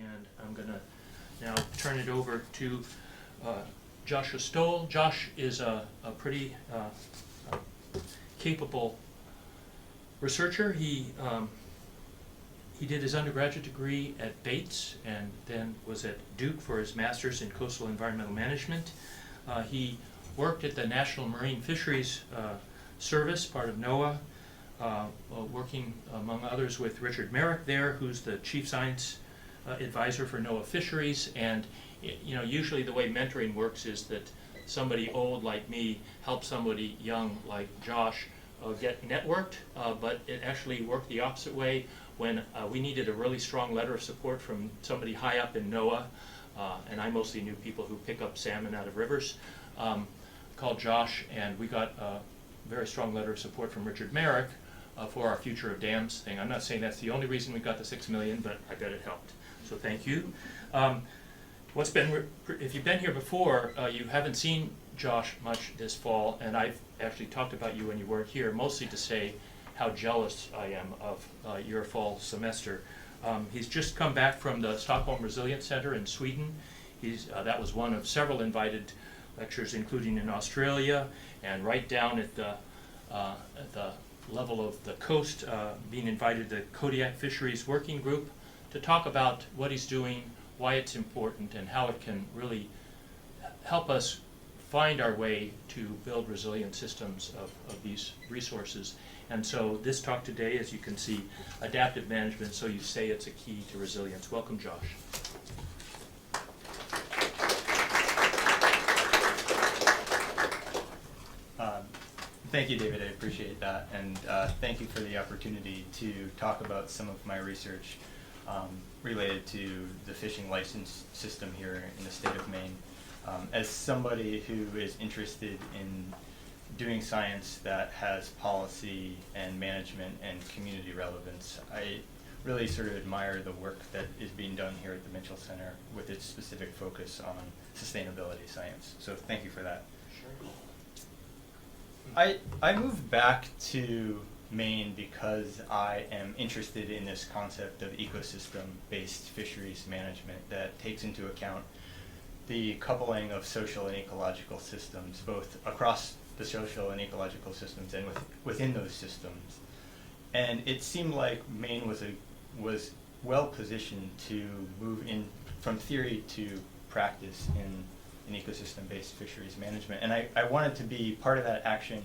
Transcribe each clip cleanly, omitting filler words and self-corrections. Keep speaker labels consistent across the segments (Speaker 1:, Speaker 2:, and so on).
Speaker 1: and I'm going to now turn it over to Joshua Stoll. Josh is a pretty capable researcher. He did his undergraduate degree at Bates and then was at Duke for his master's in coastal environmental management. He worked at the National Marine Fisheries Service, part of NOAA, working among others with Richard Merrick there, who's the chief science advisor for NOAA Fisheries. And usually the way mentoring works is that somebody old like me helps somebody young like Josh get networked, but it actually worked the opposite way when we needed a really strong letter of support from somebody high up in NOAA, and I mostly knew people who pick up salmon out of rivers, called Josh, and we got a very strong letter of support from Richard Merrick for our Future of Dams thing. I'm not saying that's the only reason we got the $6 million, but I bet it helped. So thank you. If you've been here before, you haven't seen Josh much this fall, and I've actually talked about you when you weren't here, mostly to say how jealous I am of your fall semester. He's just come back from the Stockholm Resilience Center in Sweden. That was one of several invited lectures, including in Australia, and right down at the level of the coast, being invited to the Kodiak Fisheries Working Group to talk about what he's doing, why it's important, and how it can really help us find our way to build resilient systems of these resources. And so this talk today, as you can see, adaptive management, so you say it's a key to resilience. Welcome, Josh.
Speaker 2: Thank you, David. I appreciate that. And thank you for the opportunity to talk about some of my research related to the fishing license system here in the state of Maine. As somebody who is interested in doing science that has policy and management and community relevance, I really sort of admire the work that is being done here at the Mitchell Center with its specific focus on sustainability science. So thank you for that.
Speaker 1: Sure.
Speaker 2: I moved back to Maine because I am interested in this concept of ecosystem-based fisheries management that takes into account the coupling of social and ecological systems, both across the social and ecological systems and within those systems. And it seemed like Maine was well positioned to move in from theory to practice in ecosystem-based fisheries management. And I wanted to be part of that action.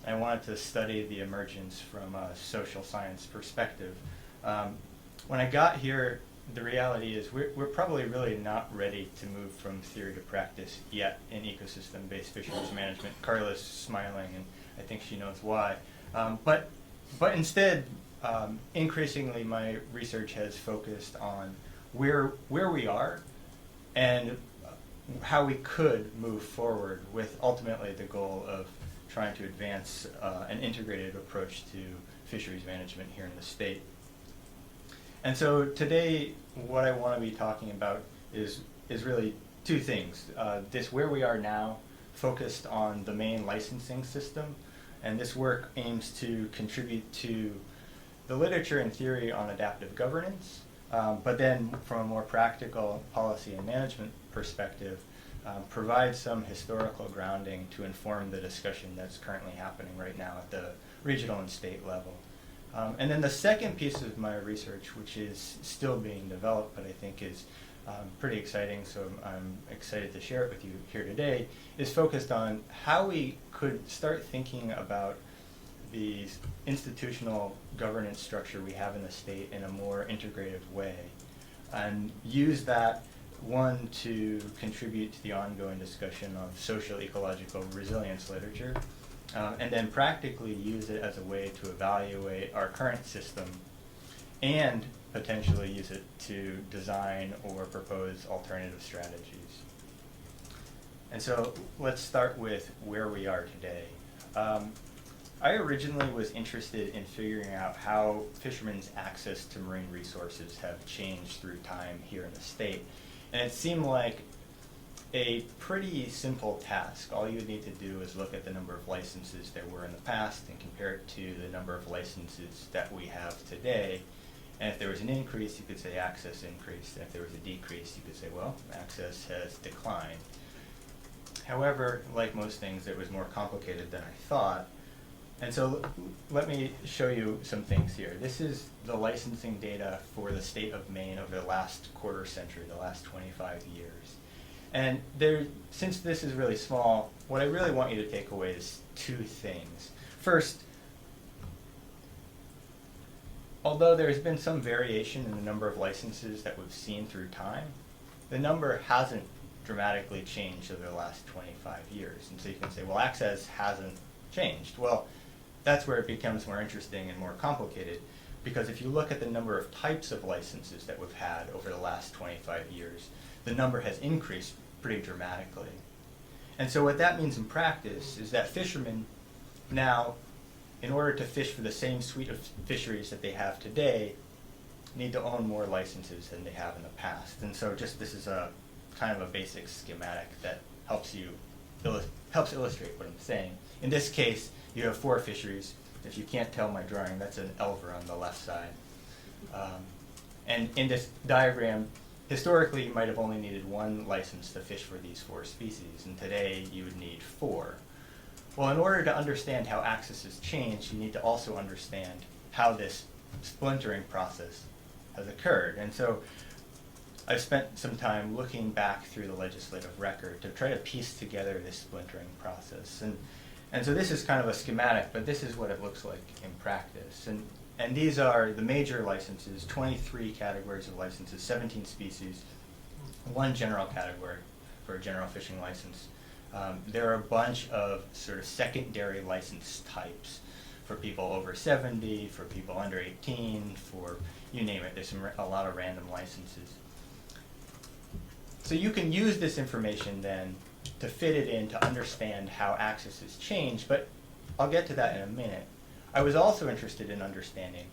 Speaker 2: I wanted to study the emergence from a social science perspective. When I got here, the reality is we're probably really not ready to move from theory to practice yet in ecosystem-based fisheries management. Carla's smiling, and I think she knows why. But instead, increasingly, my research has focused on where we are and how we could move forward with ultimately the goal of trying to advance an integrated approach to fisheries management here in the state. And so today, what I want to be talking about is really two things. This where we are now, focused on the Maine licensing system, and this work aims to contribute to the literature and theory on adaptive governance, but then from a more practical policy and management perspective, provide some historical grounding to inform the discussion that's currently happening right now at the regional and state level. And then the second piece of my research, which is still being developed, but I think is pretty exciting, so I'm excited to share it with you here today, is focused on how we could start thinking about the institutional governance structure we have in the state in a more integrative way, and use that, one, to contribute to the ongoing discussion of social-ecological resilience literature, and then practically use it as a way to evaluate our current system and potentially use it to design or propose alternative strategies. And so let's start with where we are today. I originally was interested in figuring out how fishermen's access to marine resources have changed through time here in the state. And it seemed like a pretty simple task. All you would need to do is look at the number of licenses there were in the past and compare it to the number of licenses that we have today, And if there was an increase, you could say access increased. And if there was a decrease, you could say, well, access has declined. However, like most things, it was more complicated than I thought. And so let me show you some things here. This is the licensing data for the state of Maine over the last quarter century, the last 25 years. And since this is really small, what I really want you to take away is two things. First, although there's been some variation in the number of licenses that we've seen through time, the number hasn't dramatically changed over the last 25 years. And so you can say, well, access hasn't changed. Well, that's where it becomes more interesting and more complicated, because if you look at the number of types of licenses that we've had over the last 25 years, the number has increased pretty dramatically. And so what that means in practice is that fishermen now, in order to fish for the same suite of fisheries that they have today, need to own more licenses than they have in the past. And so just this is a kind of a basic schematic that helps illustrate what I'm saying. In this case, you have 4 fisheries. If you can't tell my drawing, that's an elver on the left side. And in this diagram, historically, you might have only needed 1 license to fish for these 4 species, and today you would need 4. Well, in order to understand how access has changed, you need to also understand how this splintering process has occurred. And so I've spent some time looking back through the legislative record to try to piece together this splintering process. And so this is kind of a schematic, but this is what it looks like in practice. And these are the major licenses, 23 categories of licenses, 17 species, 1 general category for a general fishing license. There are a bunch of sort of secondary license types for people over 70, for people under 18, for you name it. There's a lot of random licenses. So you can use this information then to fit it in to understand how access has changed, but I'll get to that in a minute. I was also interested in understanding,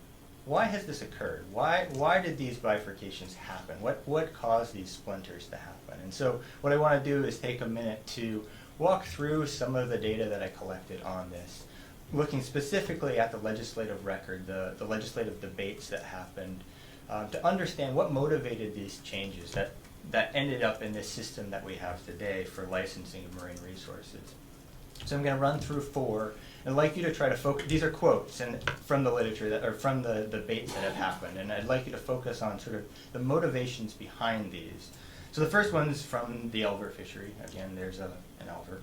Speaker 2: why has this occurred? Why did these bifurcations happen? What caused these splinters to happen? And so what I want to do is take a minute to walk through some of the data that I collected on this, looking specifically at the legislative record, the legislative debates that happened, to understand what motivated these changes that ended up in this system that we have today for licensing of marine resources. So I'm going to run through 4. I'd like you to try to focus. These are quotes from the literature or from the debates that have happened, and I'd like you to focus on sort of the motivations behind these. So the first one's from the elver fishery. Again, there's an elver,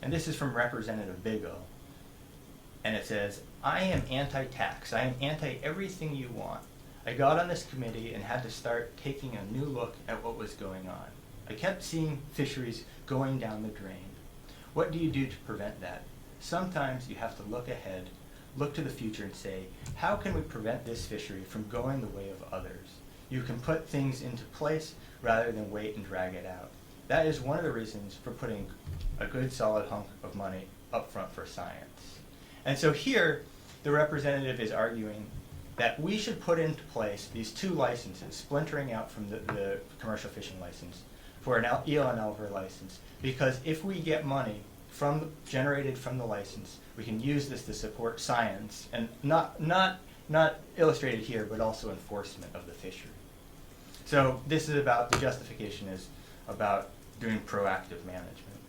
Speaker 2: and this is from Representative Bigelow, and it says, "I am anti-tax. I am anti-everything you want. I got on this committee and had to start taking a new look at what was going on. I kept seeing fisheries going down the drain. What do you do to prevent that? Sometimes you have to look ahead, look to the future and say, how can we prevent this fishery from going the way of others? You can put things into place rather than wait and drag it out. That is one of the reasons for putting a good solid hunk of money up front for science." And so here, the representative is arguing that we should put into place these 2 licenses, splintering out from the commercial fishing license, for an eel and elver license, because if we get money generated from the license, we can use this to support science, and not illustrated here, but also enforcement of the fishery. So this is about, the justification is about doing proactive management.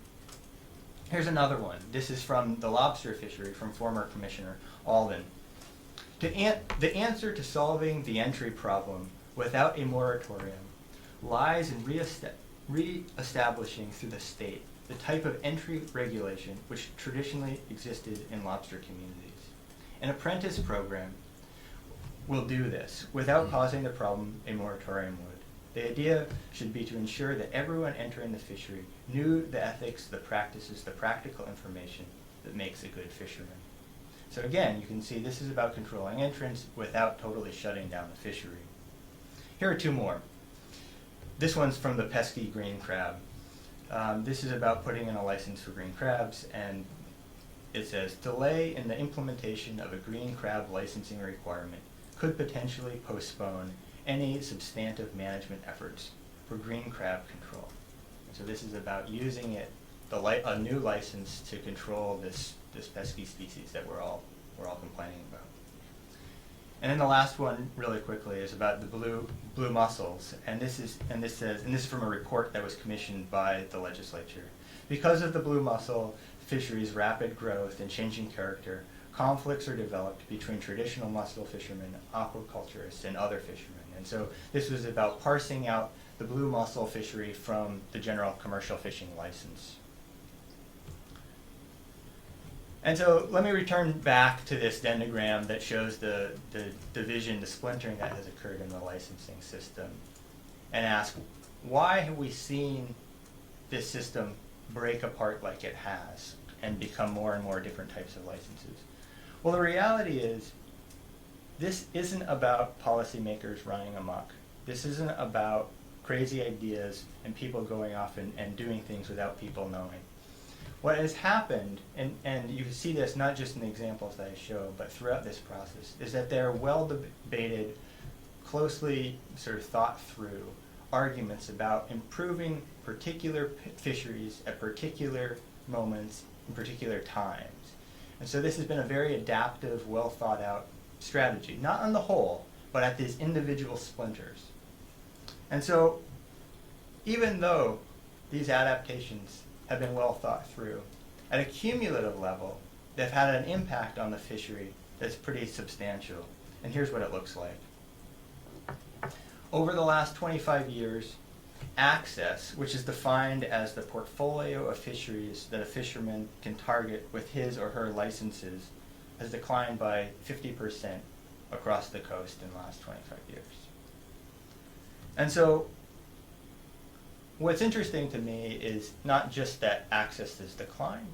Speaker 2: Here's another one. This is from the lobster fishery, from former Commissioner Alden. The answer to solving the entry problem without a moratorium lies in re-establishing through the state the type of entry regulation which traditionally existed in lobster communities. An apprentice program will do this without causing the problem a moratorium would. The idea should be to ensure that everyone entering the fishery knew the ethics, the practices, the practical information that makes a good fisherman. So again, you can see this is about controlling entrance without totally shutting down the fishery. Here are 2 more. This one's from the pesky green crab. This is about putting in a license for green crabs, and it says, delay in the implementation of a green crab licensing requirement could potentially postpone any substantive management efforts for green crab control. And so this is about using a new license to control this pesky species that we're all complaining about. And then the last one, really quickly, is about the blue mussels, and this is from a report that was commissioned by the legislature. Because of the blue mussel fisheries' rapid growth and changing character, conflicts are developed between traditional mussel fishermen, aquaculturists, and other fishermen. And so this was about parsing out the blue mussel fishery from the general commercial fishing license. And so let me return back to this dendrogram that shows the division, the splintering that has occurred in the licensing system, and ask, why have we seen this system break apart like it has and become more and more different types of licenses? Well, the reality is, this isn't about policymakers running amok. This isn't about crazy ideas and people going off and doing things without people knowing. What has happened, and you see this not just in the examples that I show, but throughout this process, is that there are well-debated, closely sort of thought through arguments about improving particular fisheries at particular moments in particular times. And so this has been a very adaptive, well thought out strategy, not on the whole, but at these individual splinters. And so even though these adaptations have been well thought through, at a cumulative level, they've had an impact on the fishery that's pretty substantial. And here's what it looks like. Over the last 25 years, access, which is defined as the portfolio of fisheries that a fisherman can target with his or her licenses, has declined by 50% across the coast in the last 25 years. And so what's interesting to me is not just that access has declined,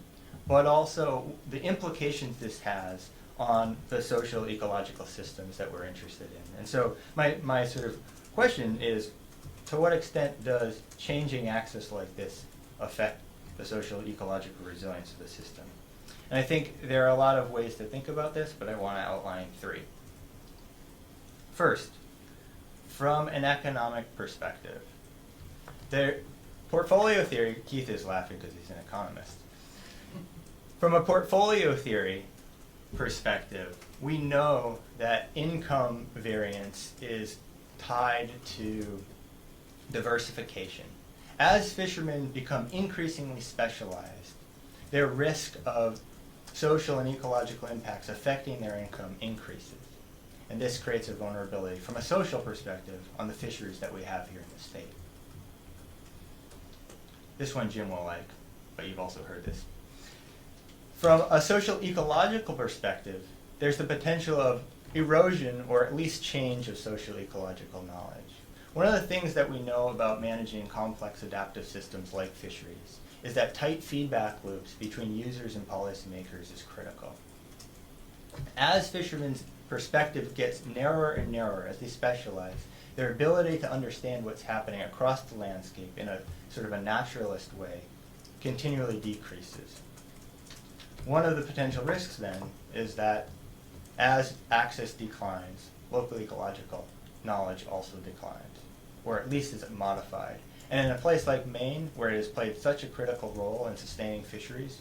Speaker 2: but also the implications this has on the social ecological systems that we're interested in. And so my sort of question is, to what extent does changing access like this affect the social ecological resilience of the system? And I think there are a lot of ways to think about this, but I want to outline three. First, from an economic perspective, portfolio theory, Keith is laughing because he's an economist. From a portfolio theory perspective, we know that income variance is tied to diversification. As fishermen become increasingly specialized, their risk of social and ecological impacts affecting their income increases. And this creates a vulnerability from a social perspective on the fisheries that we have here in the state. This one Jim will like, but you've also heard this. From a social ecological perspective, there's the potential of erosion or at least change of social ecological knowledge. One of the things that we know about managing complex adaptive systems like fisheries is that tight feedback loops between users and policymakers is critical. As fishermen's perspective gets narrower and narrower as they specialize, their ability to understand what's happening across the landscape in a sort of a naturalist way continually decreases. One of the potential risks then is that as access declines, local ecological knowledge also declines, or at least is modified. And in a place like Maine, where it has played such a critical role in sustaining fisheries,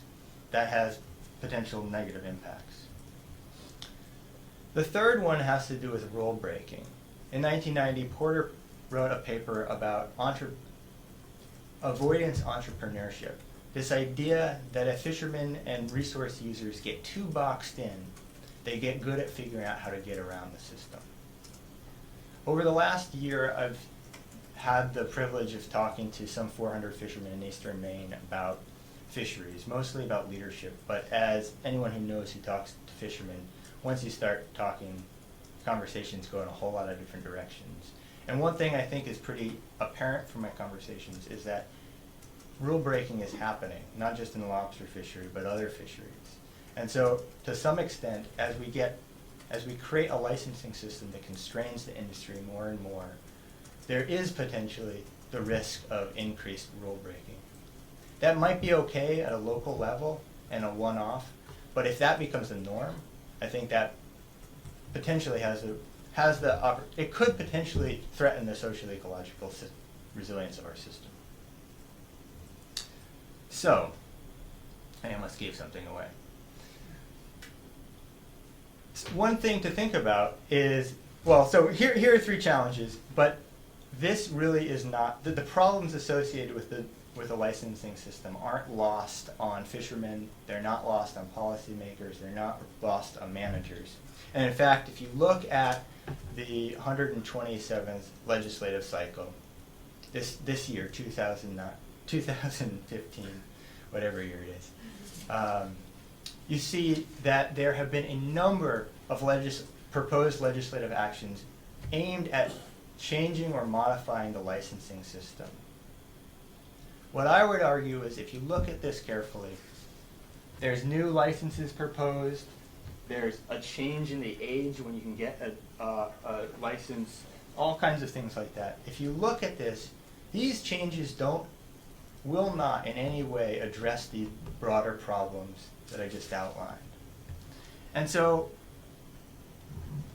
Speaker 2: that has potential negative impacts. The third one has to do with rule breaking. In 1990, Porter wrote a paper about avoidance entrepreneurship. This idea that if fishermen and resource users get too boxed in, they get good at figuring out how to get around the system. Over the last year, I've had the privilege of talking to some 400 fishermen in eastern Maine about fisheries, mostly about leadership, but as anyone who knows who talks to fishermen, once you start talking, conversations go in a whole lot of different directions. And one thing I think is pretty apparent from my conversations is that rule breaking is happening, not just in the lobster fishery, but other fisheries. And so, to some extent, as we create a licensing system that constrains the industry more and more, there is potentially the risk of increased rule breaking. That might be okay at a local level and a one-off, but if that becomes the norm, I think that potentially it could potentially threaten the social ecological resilience of our system. So, I almost gave something away. one thing to think about is, well, so here are three challenges, but this really is not, the problems associated with the licensing system aren't lost on fishermen, they're not lost on policymakers, they're not lost on managers. And in fact, if you look at the 127th legislative cycle, this year, 2015, whatever year it is, you see that there have been a number of proposed legislative actions aimed at changing or modifying the licensing system. What I would argue is, if you look at this carefully, there's new licenses proposed, there's a change in the age when you can get a license, all kinds of things like that. If you look at this, these changes will not in any way address the broader problems that I just outlined. And so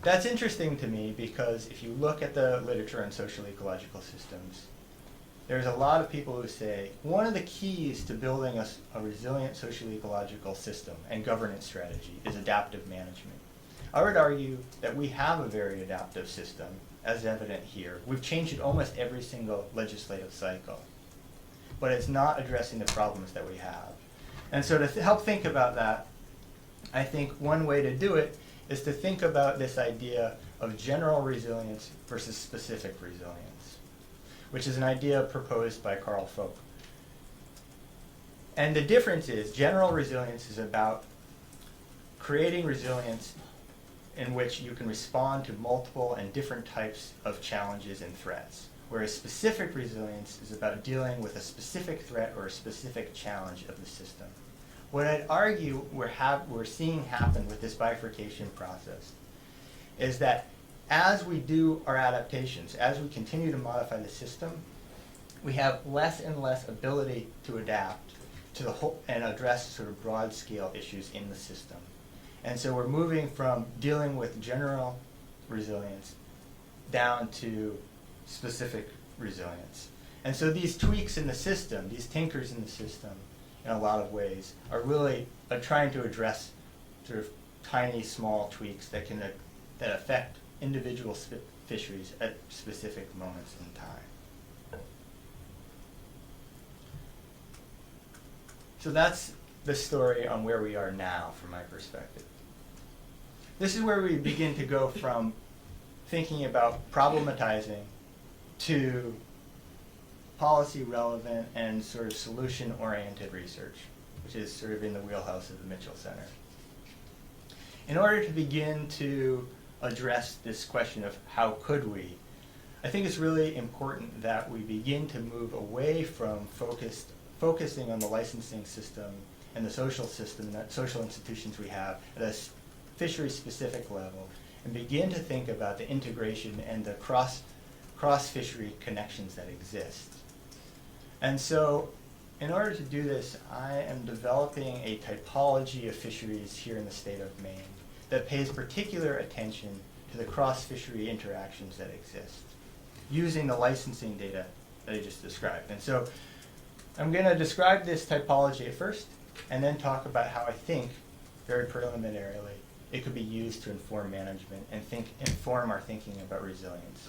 Speaker 2: that's interesting to me, because if you look at the literature on social ecological systems, there's a lot of people who say one of the keys to building a resilient social ecological system and governance strategy is adaptive management. I would argue that we have a very adaptive system, as evident here. We've changed it almost every single legislative cycle, but it's not addressing the problems that we have. And so to help think about that, I think one way to do it is to think about this idea of general resilience versus specific resilience, which is an idea proposed by Carl Folk. And the difference is, general resilience is about creating resilience in which you can respond to multiple and different types of challenges and threats, whereas specific resilience is about dealing with a specific threat or a specific challenge of the system. What I'd argue we're seeing happen with this bifurcation process is that as we do our adaptations, as we continue to modify the system, we have less and less ability to adapt to the whole and address sort of broad scale issues in the system. And so we're moving from dealing with general resilience down to specific resilience. And so these tweaks in the system, these tinkers in the system, in a lot of ways, are really trying to address sort of tiny, small tweaks that affect individual fisheries at specific moments in time. So that's the story on where we are now from my perspective. This is where we begin to go from thinking about problematizing to policy relevant and sort of solution oriented research, which is sort of in the wheelhouse of the Mitchell Center. In order to begin to address this question of how could we, I think it's really important that we begin to move away from focusing on the licensing system and the social system, that social institutions we have at a fishery-specific level, and begin to think about the integration and the cross-fishery connections that exist. And so, in order to do this, I am developing a typology of fisheries here in the state of Maine that pays particular attention to the cross-fishery interactions that exist, using the licensing data that I just described. And so, I'm going to describe this typology at first, and then talk about how I think, very preliminarily, it could be used to inform management and inform our thinking about resilience.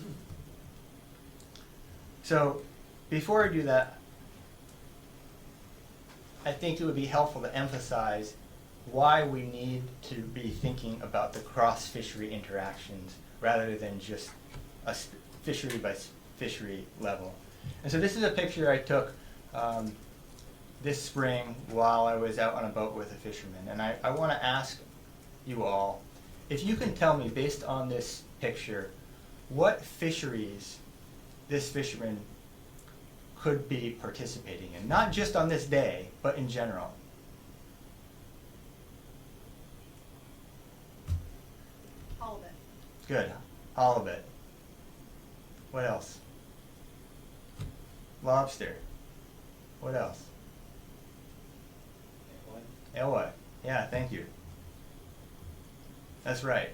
Speaker 2: So, before I do that, I think it would be helpful to emphasize why we need to be thinking about the cross-fishery interactions rather than just a fishery by fishery level. And so this is a picture I took this spring while I was out on a boat with a fisherman. And I want to ask you all, if you can tell me, based on this picture, what fisheries this fisherman could be participating in, not just on this day, but in general.
Speaker 3: Halibut.
Speaker 2: Good, halibut. What else? Lobster. What else? Alewife. Yeah, thank you. That's right.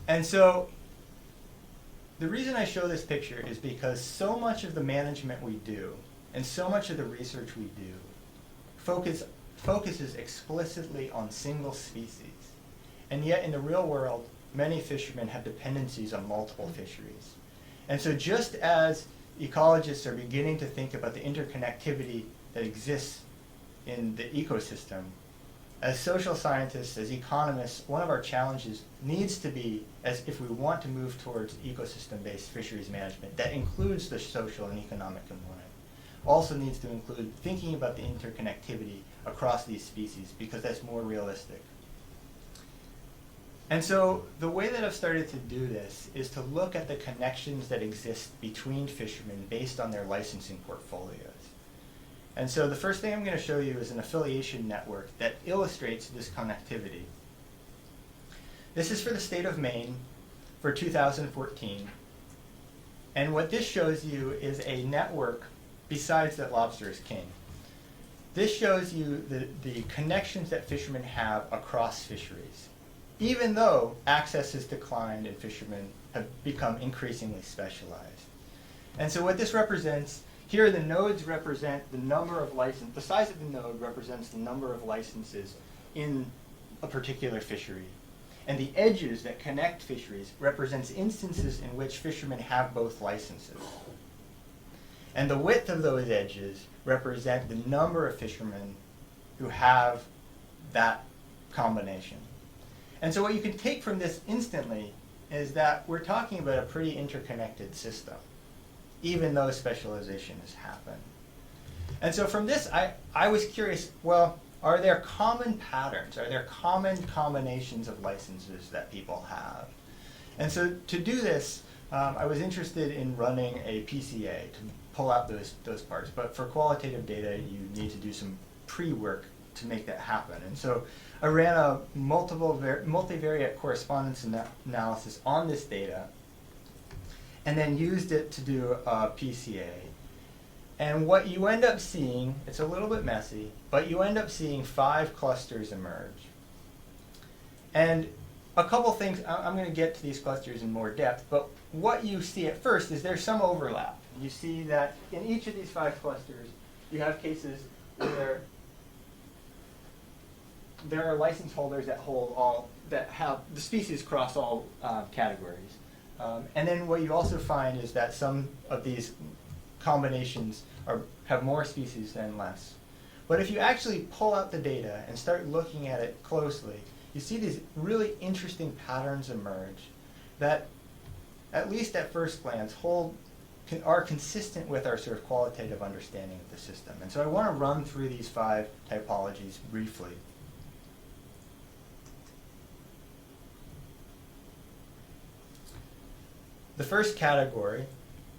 Speaker 2: And so, the reason I show this picture is because so much of the management we do, and so much of the research we do, focuses explicitly on single species. And yet in the real world, many fishermen have dependencies on multiple fisheries. And so just as ecologists are beginning to think about the interconnectivity that exists in the ecosystem, as social scientists, as economists, one of our challenges needs to be, as if we want to move towards ecosystem-based fisheries management that includes the social and economic component, also needs to include thinking about the interconnectivity across these species, because that's more realistic. And so the way that I've started to do this is to look at the connections that exist between fishermen based on their licensing portfolios. And so the first thing I'm going to show you is an affiliation network that illustrates this connectivity. This is for the state of Maine for 2014. And what this shows you is a network besides that lobster is king. This shows you the connections that fishermen have across fisheries, even though access has declined and fishermen have become increasingly specialized. And so what this represents, here the nodes represent the number of licenses, the size of the node represents the number of licenses in a particular fishery. And the edges that connect fisheries represents instances in which fishermen have both licenses. And the width of those edges represent the number of fishermen who have that combination. And so what you can take from this instantly is that we're talking about a pretty interconnected system, even though specialization has happened. And so from this, I was curious, well, are there common patterns? Are there common combinations of licenses that people have? And so to do this, I was interested in running a PCA to pull out those parts. But for qualitative data, you need to do some pre-work to make that happen. And so I ran a multivariate correspondence analysis on this data and then used it to do a PCA. And what you end up seeing, it's a little bit messy, but you end up seeing 5 clusters emerge. And a couple things, I'm going to get to these clusters in more depth, but what you see at first is there's some overlap. You see that in each of these 5 clusters, you have cases where there are license holders that hold all, that have the species cross all categories. And then what you also find is that some of these combinations have more species than less. But if you actually pull out the data and start looking at it closely, you see these really interesting patterns emerge that, at least at first glance, are consistent with our sort of qualitative understanding of the system. And so I want to run through these 5 typologies briefly. The first category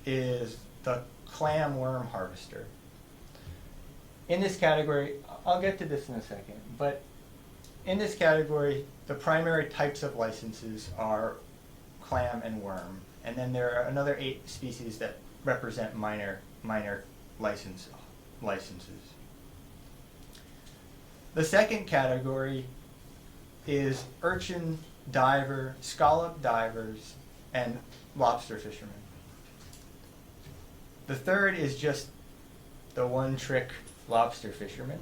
Speaker 2: is the clam worm harvester. In this category, I'll get to this in a second, but in this category, the primary types of licenses are clam and worm, and then there are another 8 species that represent minor licenses. The second category is urchin, diver, scallop divers, and lobster fishermen. The third is just the one-trick lobster fisherman.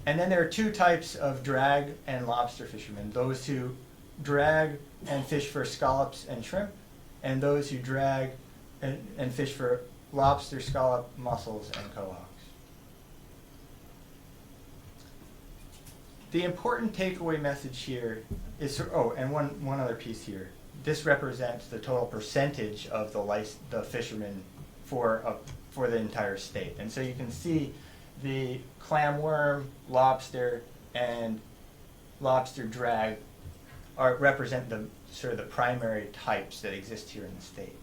Speaker 2: And then there are 2 types of drag and lobster fishermen, those who drag and fish for scallops and shrimp, and those who drag and fish for lobster, scallop, mussels, and cohogs. The important takeaway message here is, and one other piece here. This represents the total percentage of the fishermen for the entire state. And so you can see the clamworm, lobster, and lobster drag represent the sort of the primary types that exist here in the state.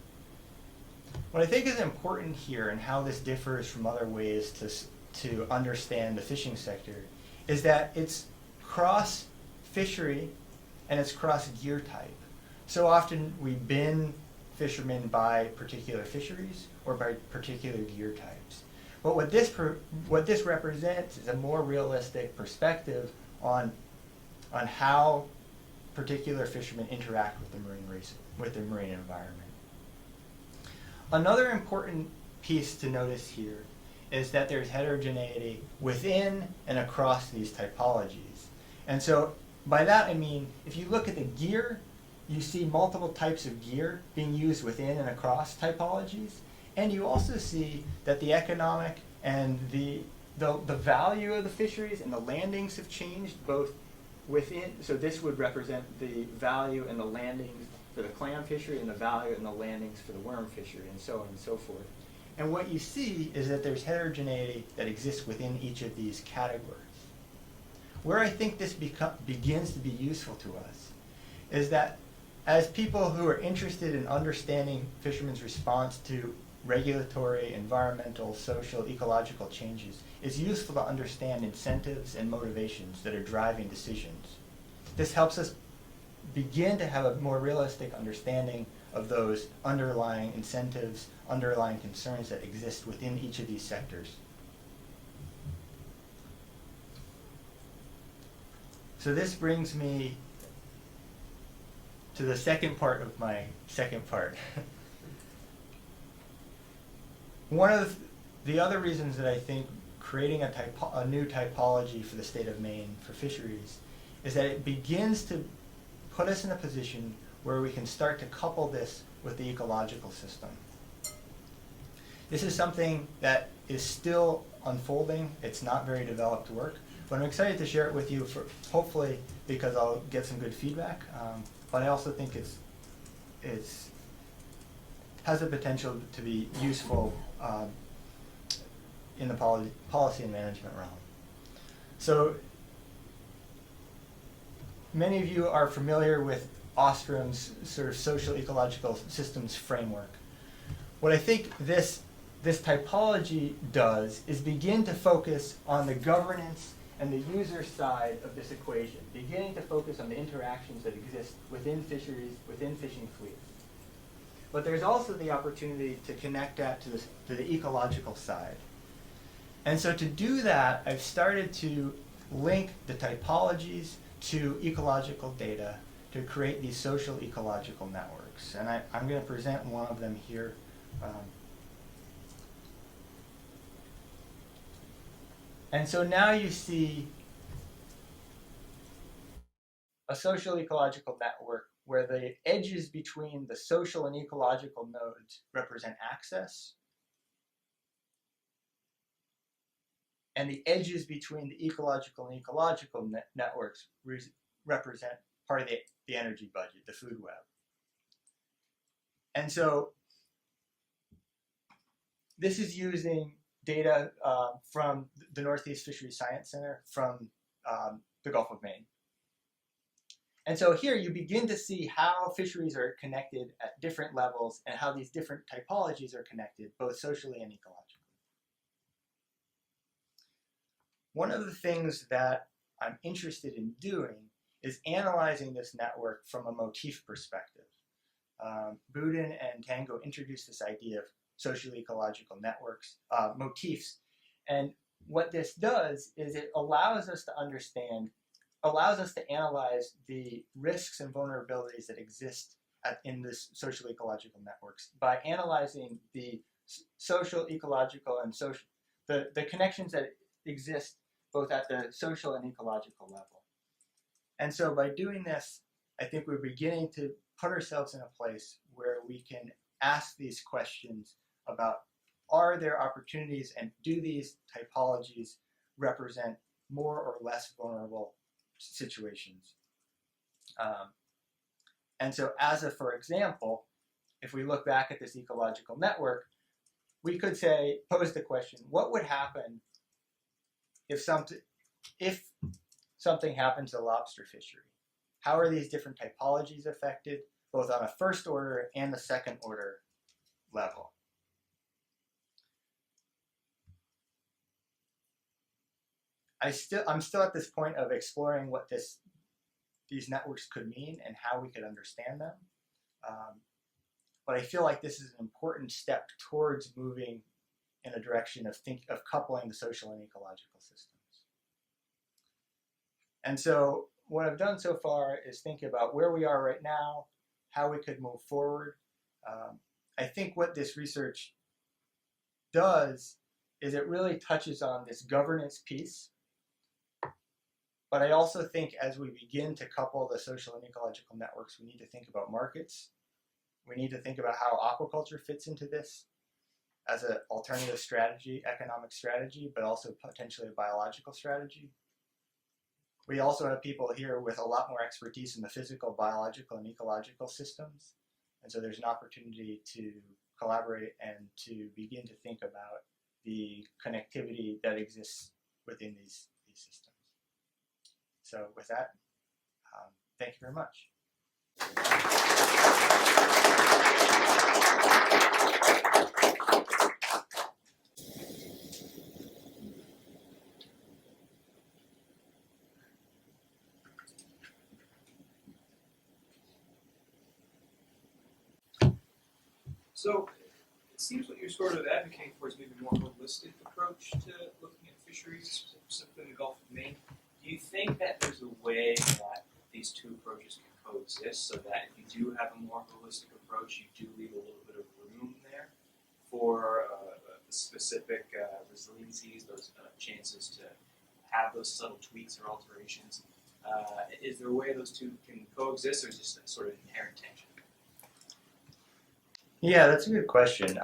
Speaker 2: What I think is important here and how this differs from other ways to understand the fishing sector is that it's cross fishery and it's cross gear type. So often we bin fishermen by particular fisheries or by particular gear types. But what this represents is a more realistic perspective on how particular fishermen interact with the marine environment. Another important piece to notice here is that there's heterogeneity within and across these typologies. And so by that I mean, if you look at the gear, you see multiple types of gear being used within and across typologies. And you also see that the economic and the value of the fisheries and the landings have changed both within, so this would represent the value and the landings for the clam fishery and the value and the landings for the worm fishery and so on and so forth. And what you see is that there's heterogeneity that exists within each of these categories. Where I think this begins to be useful to us is that as people who are interested in understanding fishermen's response to regulatory, environmental, social, ecological changes, it's useful to understand incentives and motivations that are driving decisions. This helps us begin to have a more realistic understanding of those underlying incentives, underlying concerns that exist within each of these sectors. So this brings me to the second part of my second part. One of the other reasons that I think creating a new typology for the state of Maine for fisheries is that it begins to put us in a position where we can start to couple this with the ecological system. This is something that is still unfolding. It's not very developed work, but I'm excited to share it with you, for hopefully because I'll get some good feedback. But I also think it's has the potential to be useful in the policy and management realm. So many of you are familiar with Ostrom's sort of social-ecological systems framework. What I think this typology does is begin to focus on the governance and the user side of this equation, beginning to focus on the interactions that exist within fisheries, within fishing fleets. But there's also the opportunity to connect that to the ecological side. And so to do that, I've started to link the typologies to ecological data to create these social ecological networks. And I'm going to present one of them here. And so now you see a social ecological network where the edges between the social and ecological nodes represent access, and the edges between the ecological and ecological networks represent part of the energy budget, the food web. And so this is using data from the Northeast Fisheries Science Center from the Gulf of Maine. And so here you begin to see how fisheries are connected at different levels and how these different typologies are connected, both socially and ecologically. One of the things that I'm interested in doing is analyzing this network from a motif perspective. Boudin and Tango introduced this idea of social-ecological networks, motifs. And what this does is it allows us to analyze the risks and vulnerabilities that exist in this social ecological networks by analyzing the social, ecological, and the connections that exist both at the social and ecological level. And so by doing this, I think we're beginning to put ourselves in a place where we can ask these questions about, are there opportunities and do these typologies represent more or less vulnerable situations? And so for example, if we look back at this ecological network, we could pose the question, what would happen if something happened to the lobster fishery? How are these different typologies affected, both on a first order and a second order level? I'm still at this point of exploring what these networks could mean and how we could understand them. But I feel like this is an important step towards moving in a direction of coupling the social and ecological systems. And so what I've done so far is think about where we are right now, how we could move forward. I think what this research does is it really touches on this governance piece, But I also think as we begin to couple the social and ecological networks, we need to think about markets. We need to think about how aquaculture fits into this as an alternative strategy, economic strategy, but also potentially a biological strategy. We also have people here with a lot more expertise in the physical, biological, and ecological systems. And so there's an opportunity to collaborate and to begin to think about the connectivity that exists within these systems. So with that, thank you very much.
Speaker 4: So it seems what you're sort of advocating for is maybe a more holistic approach to looking at fisheries, specifically in the Gulf of Maine. Do you think that there's a way that these two approaches can coexist so that if you do have a more holistic approach, you do leave a little bit of room there for specific resiliencies, those chances to have those subtle tweaks or alterations? Is there a way those two can coexist, or is it just a sort of inherent tension?
Speaker 2: Yeah, that's a good question.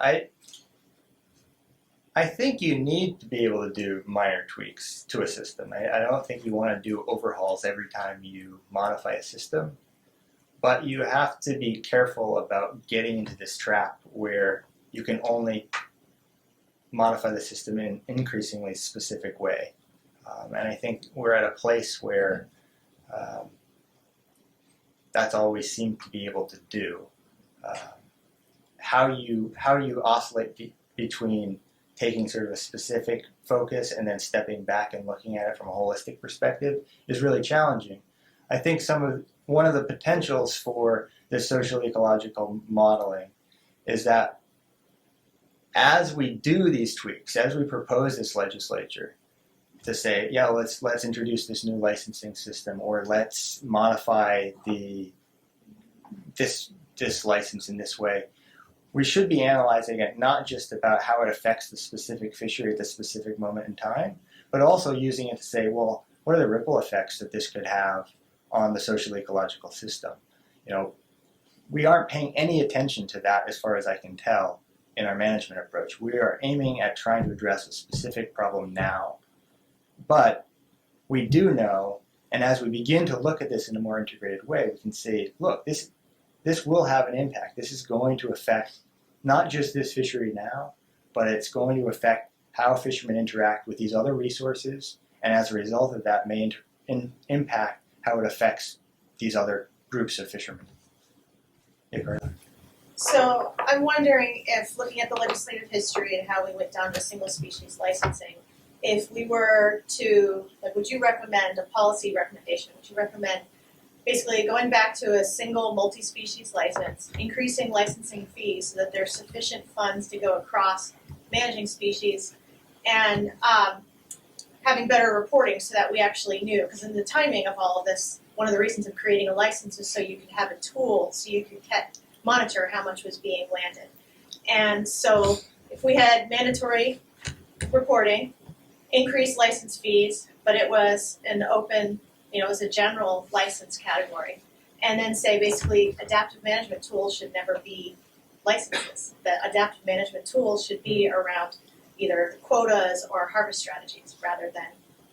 Speaker 2: I think you need to be able to do minor tweaks to a system. I don't think you want to do overhauls every time you modify a system, but you have to be careful about getting into this trap where you can only modify the system in an increasingly specific way. And I think we're at a place where that's all we seem to be able to do. How you oscillate between taking sort of a specific focus and then stepping back and looking at it from a holistic perspective is really challenging. I think one of the potentials for this social ecological modeling is that as we do these tweaks, as we propose this legislature to say, yeah, let's introduce this new licensing system, or let's modify this license in this way, we should be analyzing it not just about how it affects the specific fishery at the specific moment in time, but also using it to say, well, what are the ripple effects that this could have on the social ecological system? You know, we aren't paying any attention to that as far as I can tell in our management approach. We are aiming at trying to address a specific problem now. But we do know, and as we begin to look at this in a more integrated way, we can say, look, this will have an impact. This is going to affect not just this fishery now, but it's going to affect how fishermen interact with these other resources, and as a result of that may impact how it affects these other groups of fishermen.
Speaker 3: So I'm wondering if, looking at the legislative history and how we went down to single species licensing, if we were to, would you recommend a policy recommendation? Would you recommend basically going back to a single multi-species license, increasing licensing fees so that there's sufficient funds to go across managing species, and having better reporting so that we actually knew? Because in the timing of all of this, one of the reasons of creating a license is so you could have a tool so you could monitor how much was being landed. And so if we had mandatory reporting, increased license fees, but it was an open, it was a general license category, and then say basically adaptive management tools should never be licenses. The adaptive management tools should be around either quotas or harvest strategies rather than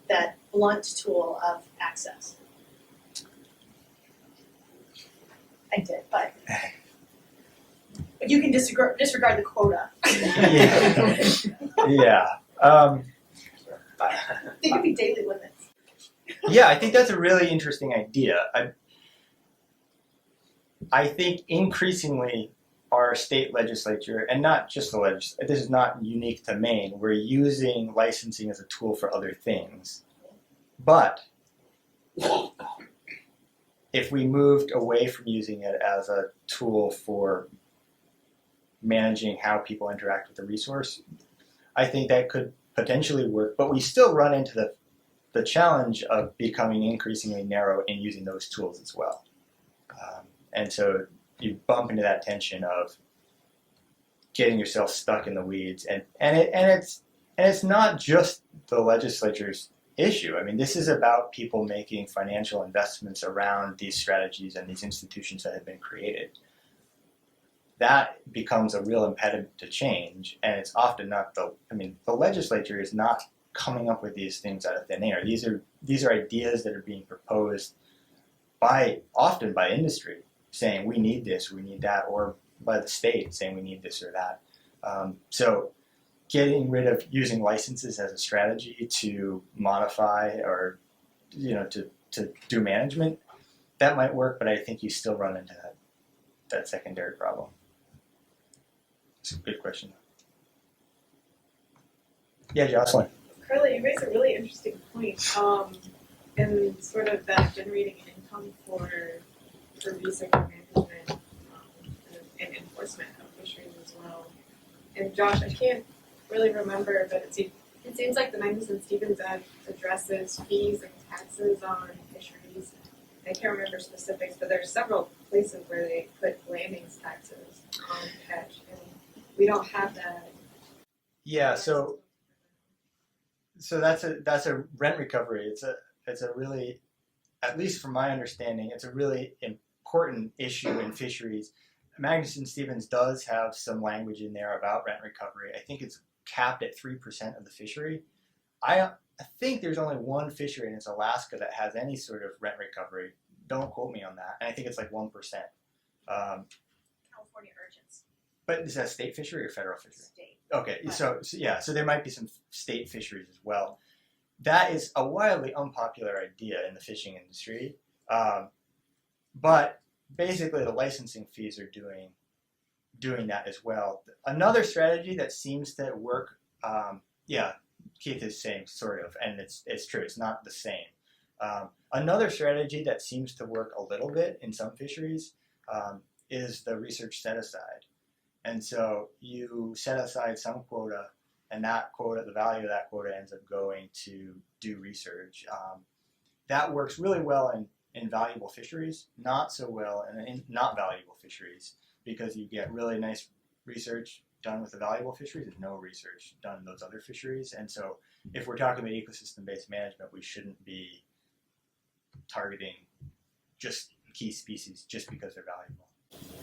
Speaker 3: that blunt tool of access. I did, but you can disregard the quota.
Speaker 2: Yeah.
Speaker 3: They could be daily limits.
Speaker 2: Yeah, I think that's a really interesting idea. I think increasingly our state legislature, and not just the legislature, this is not unique to Maine, we're using licensing as a tool for other things. But if we moved away from using it as a tool for managing how people interact with the resource, I think that could potentially work, but we still run into the challenge of becoming increasingly narrow in using those tools as well. And so you bump into that tension of getting yourself stuck in the weeds, and it's not just the legislature's issue. I mean, this is about people making financial investments around these strategies and these institutions that have been created. That becomes a real impediment to change, and it's often not the legislature is not coming up with these things out of thin air. These are ideas that are being proposed often by industry, saying we need this, we need that, or by the state saying we need this or that. So getting rid of using licenses as a strategy to modify or to do management, that might work, but I think you still run into that secondary problem. It's a good question. Yeah, Jocelyn.
Speaker 5: Carly, you raise a really interesting point in sort of that generating income for research and management and enforcement of fisheries as well. And Josh, I can't really remember, but it seems like the Magnuson-Stevens Act addresses fees and taxes on fisheries. I can't remember specifics, but there's several places where they put landings taxes on catch, and we don't have that.
Speaker 2: Yeah, so that's a rent recovery. It's a really, at least from my understanding, it's a really important issue in fisheries. Magnuson-Stevens does have some language in there about rent recovery. I think it's capped at 3% of the fishery. I think there's only one fishery, and it's Alaska, that has any sort of rent recovery. Don't quote me on that. And I think it's like 1%.
Speaker 3: California urchins.
Speaker 2: But is that state fishery or federal fishery?
Speaker 3: State.
Speaker 2: Okay, so there might be some state fisheries as well. That is a wildly unpopular idea in the fishing industry. But basically the licensing fees are doing that as well. Another strategy that seems to work, Keith is saying sort of, and it's true, it's not the same. Another strategy that seems to work a little bit in some fisheries is the research set aside. And so you set aside some quota, and that quota, the value of that quota ends up going to do research. That works really well in valuable fisheries, not so well in not valuable fisheries, because you get really nice research done with the valuable fisheries and no research done in those other fisheries. And so if we're talking about ecosystem-based management, we shouldn't be targeting just key species just because they're valuable.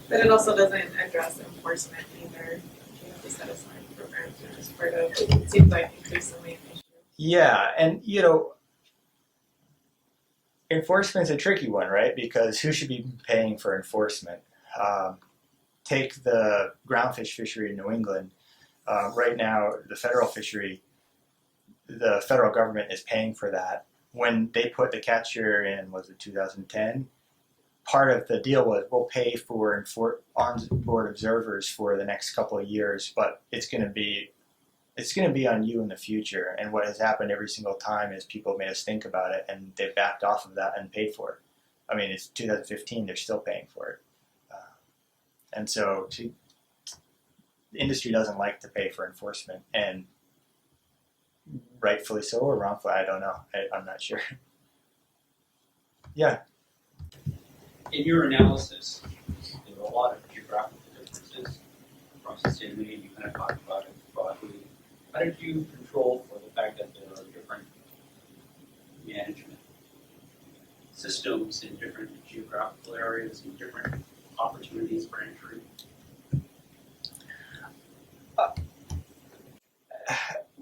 Speaker 5: But it also doesn't address enforcement either. You have to set aside programs, which is part of, it seems like, increasingly an issue.
Speaker 2: Yeah, and enforcement's a tricky one, right? Because who should be paying for enforcement? Take the groundfish fishery in New England. Right now, the federal fishery, the federal government is paying for that. When they put the catch year in, was it 2010? Part of the deal was we'll pay for on-board observers for the next couple of years, but it's going to be on you in the future. And what has happened every single time is people made us think about it, and they backed off of that and paid for it. I mean, it's 2015; they're still paying for it, and so the industry doesn't like to pay for enforcement, and rightfully so or wrongfully, I don't know. I'm not sure. Yeah.
Speaker 6: In your analysis, there are a lot of geographical differences across the state of Maine. You kind of talked about it broadly. How did you control for the fact that there are different management systems in different geographical areas and different opportunities for entry?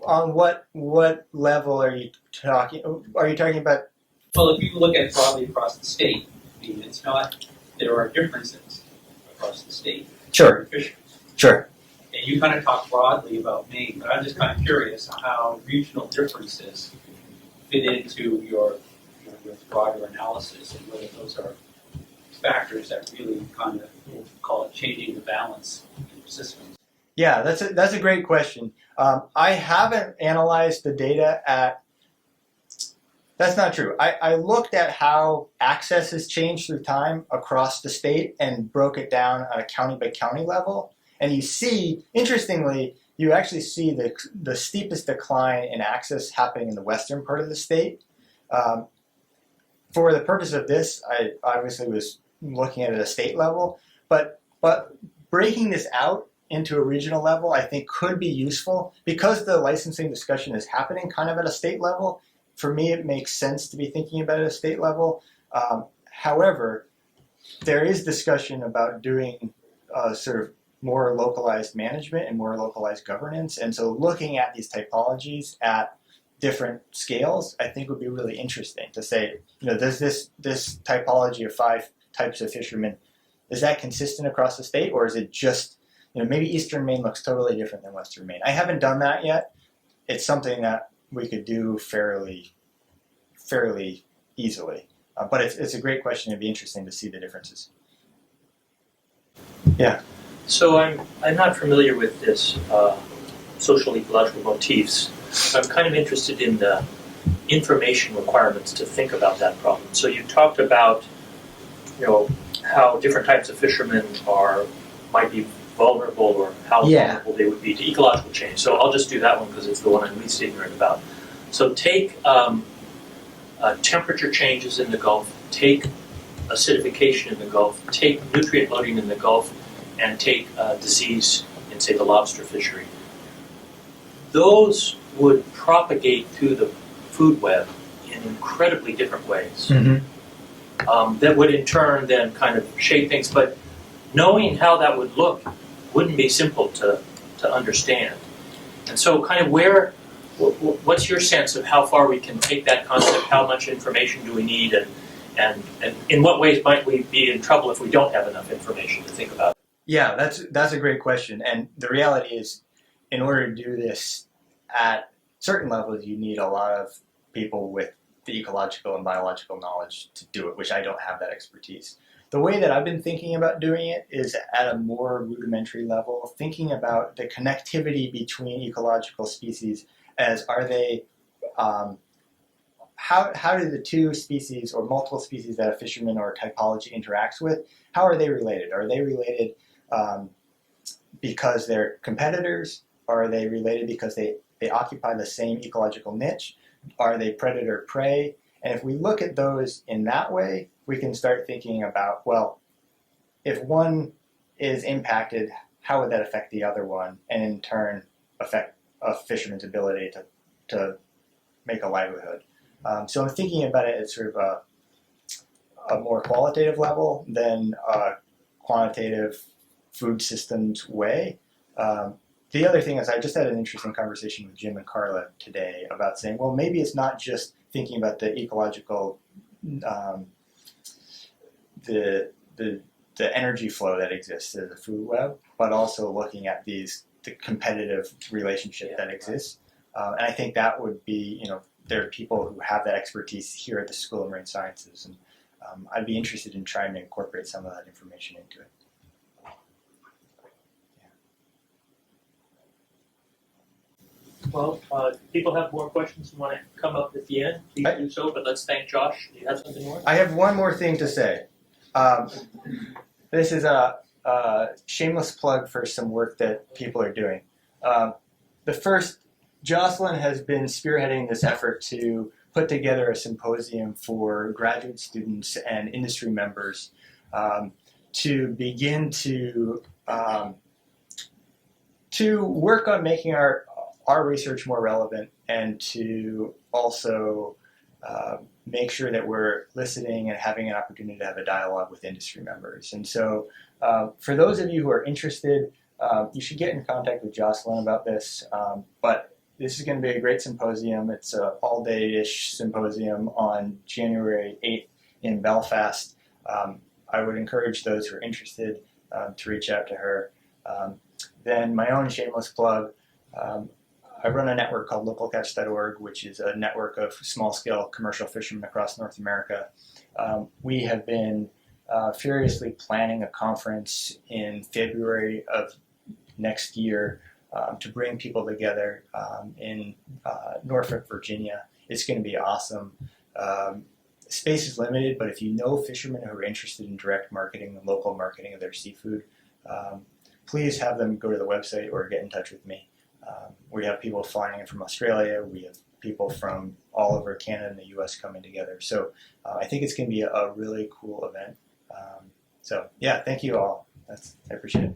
Speaker 2: On what level are you talking? Are you talking about?
Speaker 6: Well, if you look at broadly across the state, I mean, it's not, there are differences across the state.
Speaker 2: Sure.
Speaker 6: Fisheries.
Speaker 2: Sure.
Speaker 6: And you kind of talk broadly about Maine, but I'm just kind of curious how regional differences fit into your broader analysis and whether those are factors that really kind of, we'll call it changing the balance in your systems.
Speaker 2: Yeah, that's a great question. I haven't analyzed the data that's not true. I looked at how access has changed through time across the state and broke it down on a county by county level. And you see, interestingly, you actually see the steepest decline in access happening in the western part of the state. For the purpose of this, I obviously was looking at it at a state level, but breaking this out into a regional level, I think could be useful because the licensing discussion is happening kind of at a state level. for me, it makes sense to be thinking about it at a state level. However, there is discussion about doing sort of more localized management and more localized governance. And so looking at these typologies at different scales, I think would be really interesting to say, does this typology of 5 types of fishermen, is that consistent across the state, or is it just, maybe Eastern Maine looks totally different than Western Maine? I haven't done that yet. It's something that we could do fairly easily. But it's a great question. It'd be interesting to see the differences. Yeah.
Speaker 1: So I'm not familiar with this social-ecological motifs. I'm kind of interested in the information requirements to think about that problem. So you talked about, how different types of fishermen might be vulnerable, or how vulnerable they would be to ecological change. So I'll just do that one because it's the one I'm least ignorant about. So take temperature changes in the Gulf, take acidification in the Gulf, take nutrient loading in the Gulf, and take disease in, say, the lobster fishery. Those would propagate through the food web in incredibly different ways.
Speaker 2: Mm-hmm.
Speaker 1: That would in turn then kind of shape things, but knowing how that would look wouldn't be simple to understand. And so kind of what's your sense of how far we can take that concept, how much information do we need, and in what ways might we be in trouble if we don't have enough information to think about?
Speaker 2: Yeah, that's a great question. And the reality is, in order to do this at certain levels, you need a lot of people with the ecological and biological knowledge to do it, which I don't have that expertise. The way that I've been thinking about doing it is at a more rudimentary level, thinking about the connectivity between ecological species as how do the 2 species or multiple species that a fisherman or a typology interacts with, how are they related? Are they related because they're competitors? Are they related because they occupy the same ecological niche? Are they predator-prey? And if we look at those in that way, we can start thinking about, well, if one is impacted, how would that affect the other one, and in turn affect a fisherman's ability to make a livelihood? So I'm thinking about it at sort of a more qualitative level than a quantitative food systems way. The other thing is, I just had an interesting conversation with Jim and Carla today about saying, well, maybe it's not just thinking about the ecological, the energy flow that exists in the food web, but also looking at the competitive relationship that exists. And I think that would be, there are people who have that expertise here at the School of Marine Sciences, and I'd be interested in trying to incorporate some of that information into it.
Speaker 1: Well, if people have more questions and want to come up at the end, please do so, but let's thank Josh. Do you have something more?
Speaker 2: I have one more thing to say. This is a shameless plug for some work that people are doing. The first, Jocelyn has been spearheading this effort to put together a symposium for graduate students and industry members to begin to work on making our research more relevant, and to also make sure that we're listening and having an opportunity to have a dialogue with industry members. And so for those of you who are interested, you should get in contact with Jocelyn about this. But this is going to be a great symposium. It's an all-day-ish symposium on January 8th in Belfast. I would encourage those who are interested to reach out to her. Then my own shameless plug, I run a network called localcatch.org, which is a network of small-scale commercial fishermen across North America. We have been furiously planning a conference in February of next year to bring people together in Norfolk, Virginia. It's going to be awesome. Space is limited, but if you know fishermen who are interested in direct marketing and local marketing of their seafood, please have them go to the website or get in touch with me. We have people flying in from Australia. We have people from all over Canada and the U.S. coming together. So I think it's going to be a really cool event. So yeah, thank you all. I appreciate it.